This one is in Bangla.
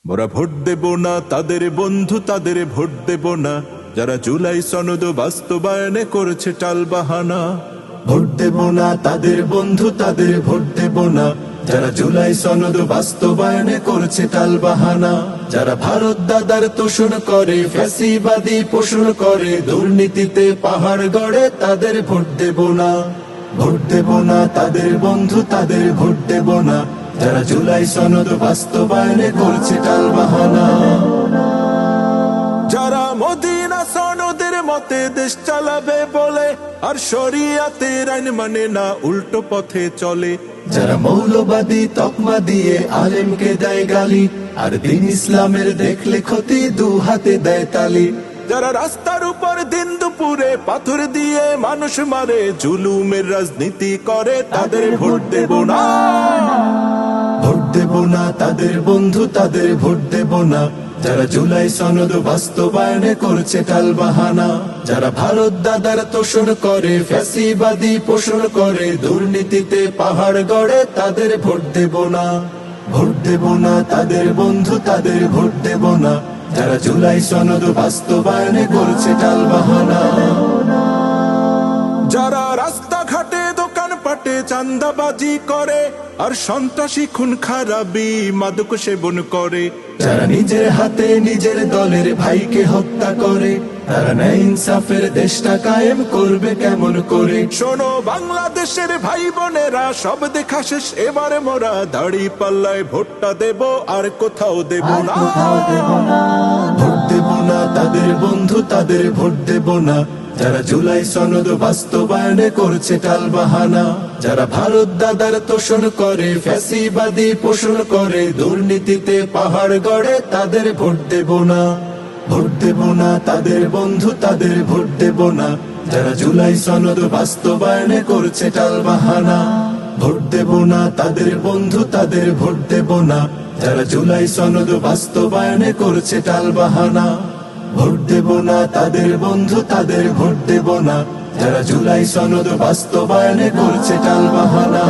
মোরা ভোট দেব না তাদের বন্ধু, তাদের ভোট দেব না যারা জুলাই সনদ বাস্তবায়নে করেছে টালবাহানা। ভোট দেব না তাদের বন্ধু, তাদের ভোট দেব না যারা জুলাই সনদ বাস্তবায়নে করেছে টালবাহানা। যারা ভারত দাদার তোষণ করে, ফ্যাসিবাদী পোষণ করে, দুর্নীতিতে পাহাড় গড়ে, তাদের ভোট দেব না। ভোট দেব না তাদের বন্ধু, তাদের ভোট দেব না যারা জুলাই সনদ বাস্তবায়নে করছে টালবাহানা। যারা মদিনা সনদের মতে দেশ চালাবে বলে আর শরিয়াতের আইন মানে না, উল্টো পথে চলে। যারা মৌলবাদী তকমা দিয়ে আলেমকে দেয় গালি আর দিন ইসলামের দেখলে ক্ষতি, দু হাতে দেয় তালি। যারা রাস্তার উপর দিন দুপুরে পাথর দিয়ে মানুষ মারে, জুলুমের রাজনীতি করে, তাদের ভোট দেব না। ভোট দেব না তাদের বন্ধু, তাদের ভোট দেব না যারা জুলাই সনদ বাস্তবায়নে করছে টালবাহানা। যারা ভারত দাদার তোষণ করে, ফ্যাসিবাদী পোষণ করে, দুর্নীতিতে পাহাড় গড়ে, তাদের ভোট দেব না। ভোট দেব না তাদের বন্ধু, তাদের ভোট দেব না যারা জুলাই সনদ বাস্তবায়নে করছে টালবাহানা। যারা রাস্তাঘাটে দোকান পাটে চাঁদাবাজি করে আর সন্ত্রাসী খুন খারাপি মাদক সেবন করে, যারা নিজের হাতে নিজের দলের ভাইকে হত্যা করে, তারা ন্যায় ইনসাফের দেশটা কায়েম করবে কেমন করে? শোনো বাংলাদেশের ভাই বোনেরা, সব দেখা শেষ এবারে মোরা দাড়ি পাল্লায় ভোটটা দেব, আর কোথাও দেব না। ভোট দেব না তাদের বন্ধু, তাদের ভোট দেব না যারা জুলাই সনদ বাস্তবায়নে করছে টালবাহানা। যারা ভারত দাদার তোষণ করে, ফ্যাসিবাদী পোষণ করে, দুর্নীতিতে পাহাড় গড়ে, তাদের ভোট দেব না। ভোট দেব না তাদের বন্ধু, তাদের ভোট দেব না যারা জুলাই সনদ বাস্তবায়নে করছে টালবাহানা। ভোট দেব না তাদের বন্ধু, তাদের ভোট দেব না যারা জুলাই সনদ বাস্তবায়নে করছে টালবাহানা। ভোট দেব না তাদের বন্ধু, তাদের ভোট দেব না যারা জুলাই সনদ বাস্তবায়নে করছে টালবাহানা।